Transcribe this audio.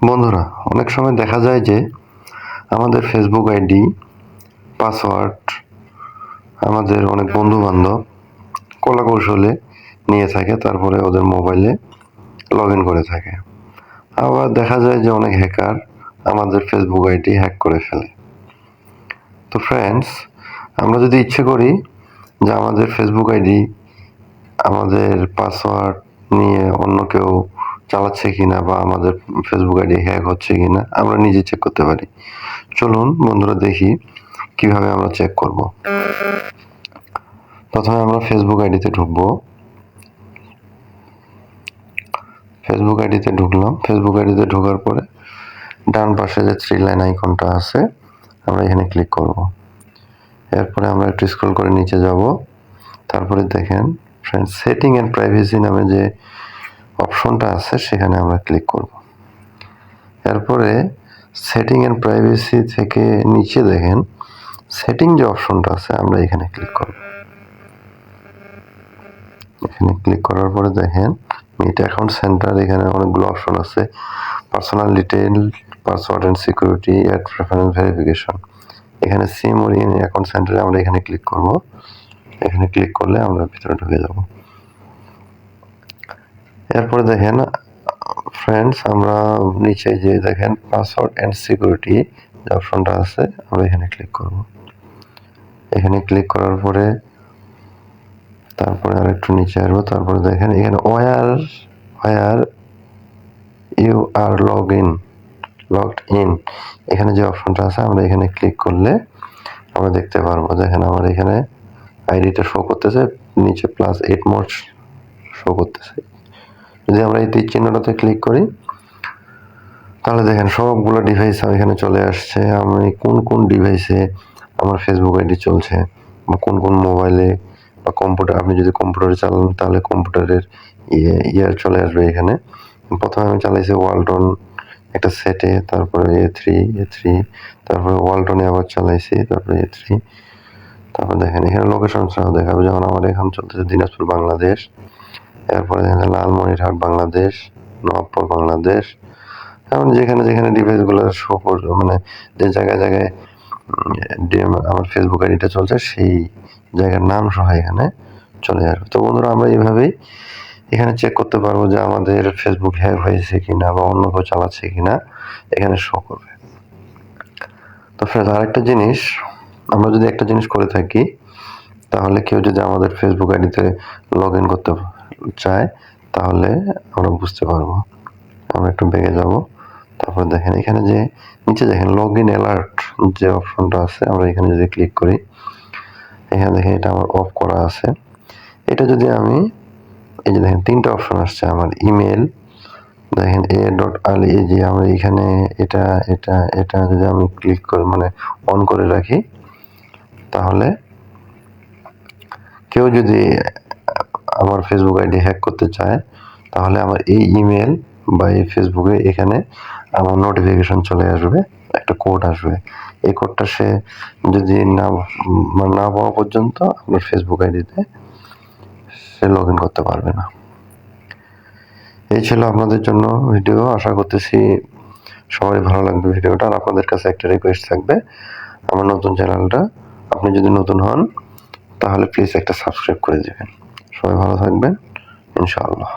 বন্ধুরা, অনেক সময় দেখা যায় যে আমাদের ফেসবুক আইডি পাসওয়ার্ড আমাদের অনেক বন্ধু বান্ধব কলাকৌশলে নিয়ে থাকে, তারপরে ওদের মোবাইলে লগ ইন করে থাকে। আবার দেখা যায় যে অনেক হ্যাকার আমাদের ফেসবুক আইডি হ্যাক করে ফেলে। তো ফ্রেন্ডস, আমরা যদি ইচ্ছে করি যে আমাদের ফেসবুক আইডি আমাদের পাসওয়ার্ড নিয়ে অন্য কেউ চালাচ্ছে কিনা বা আমাদের ফেসবুক আইডি হ্যাক হচ্ছে কিনা আমরা নিজে চেক করতে পারি। চলুন বন্ধুরা, দেখি কিভাবে আমরা চেক করব। প্রথমে আমরা ফেসবুক আইডিতে ঢুকবো। ফেসবুক আইডিতে ঢুকলাম। ফেসবুক আইডিতে ঢোকার পরে ডান পাশে যে 3 লাইন আইকনটা আছে আমরা এখানে ক্লিক করব। এরপরে আমরা একটু স্ক্রল করে নিচে যাব। তারপরে দেখেন ফ্রেন্ডস, সেটিং এন্ড প্রাইভেসি নামে যে অপশনটা আছে সেখানে আমরা ক্লিক করব। এরপরে সেটিং এন্ড প্রাইভেসি থেকে নিচে দেখেন সেটিং যে অপশনটা আছে আমরা এখানে ক্লিক করব। এখানে ক্লিক করার পরে দেখেন মিট অ্যাকাউন্ট সেন্টার, এখানে অনেকগুলো অপশন আছে। Personal detail, password and security, add preference verification. এখানে সিম ওর অ্যাকাউন্ট সেন্টারে আমরা এখানে ক্লিক করব। এখানে ক্লিক করলে আমরা ভিতরে ঢুকে যাব। এরপরে দেখেন ফ্রেন্ডস, আমরা নিচে যে দেখেন পাসওয়ার্ড এন্ড সিকিউরিটি যে অপশনটা আছে আমরা এখানে ক্লিক করব। এখানে ক্লিক করার পরে তারপরে আরেকটু নিচে আসবো। তারপরে দেখেন এখানে where you are logged in এখানে যে অপশনটা আছে আমরা এখানে ক্লিক করলে আমরা দেখতে পারবো। দেখেন আমার এখানে আইডিটা শো করতেছে, নিচে +8 মোড শো করতেছে। যদি আমরা এই তীর চিহ্নটাতে ক্লিক করি তাহলে দেখেন সবগুলো ডিভাইস এখানে চলে আসছে। আমি কোন কোন ডিভাইসে আমার ফেসবুক আইডি চলছে বা কোন কোন মোবাইলে বা কম্পিউটার, আপনি যদি কম্পিউটারে চালান তাহলে কম্পিউটারের ইয়ার চলে আসবে এখানে। প্রথমে আমি চালাইছি ওয়ালটন একটা সেটে, তারপরে A3, তারপরে ওয়ালটনে আবার চালাইছি, তারপরে A3। তারপর দেখেন এখানে লোকেশন সহ দেখাবে, যেমন আমার এখানে চলতেছে দিনাজপুর বাংলাদেশ, এরপরে দেখেন লালমনিরহাট বাংলাদেশ, নবাবপুর বাংলাদেশ। এখন যেখানে যেখানে ডিভাইসগুলো শো করবে, মানে যে জায়গায় জায়গায় আমার ফেসবুক আইডিটা চলছে সেই জায়গার নাম সহ এখানে চলে আসবে। তো বন্ধুরা, আমরা এইভাবেই এখানে চেক করতে পারবো যে আমাদের ফেসবুক হ্যাক হয়েছে কিনা বা অন্য কেউ চালাচ্ছে কিনা এখানে শো করবে। তো ফ্রেন্ডস, আরেকটা জিনিস, আমরা যদি একটা জিনিস করে থাকি তাহলে কেউ যদি আমাদের ফেসবুক আইডিতে লগ ইন করতে চায় তাহলে আমরা বুঝতে পারবো। আমরা একটু বেগে যাব। তারপর দেখেন এখানে যে নিচে দেখেন লগ ইন অ্যালার্ট যে অপশনটা আছে আমরা এখানে যদি ক্লিক করি, এখানে দেখেন এটা আমার অফ করা আছে। এটা যদি আমি, এই যে দেখেন 3টা অপশন আসছে, আমার ইমেল দেখেন a.ali, এই যে আমরা এখানে এটা এটা এটা যদি আমি ক্লিক করে মানে অন করে রাখি তাহলে কেউ যদি আমার ফেসবুক আইডি হ্যাক করতে চায় তাহলে আমার এই ইমেল বা এই ফেসবুকে এখানে আমার নোটিফিকেশন চলে আসবে, একটা কোড আসবে। এই কোডটা সে যদি না পাওয়া পর্যন্ত আপনার ফেসবুক আইডিতে সে লগ ইন করতে পারবে না। এই ছিল আপনাদের জন্য ভিডিও। আশা করতেছি সবাই ভালো লাগবে ভিডিওটা। আর আপনাদের কাছে একটা রিকোয়েস্ট থাকবে, আমার নতুন চ্যানেলটা আপনি যদি নতুন হন তাহলে প্লিজ একটা সাবস্ক্রাইব করে দেবেন। সবাই ভালো থাকবেন, ইনশাআল্লাহ।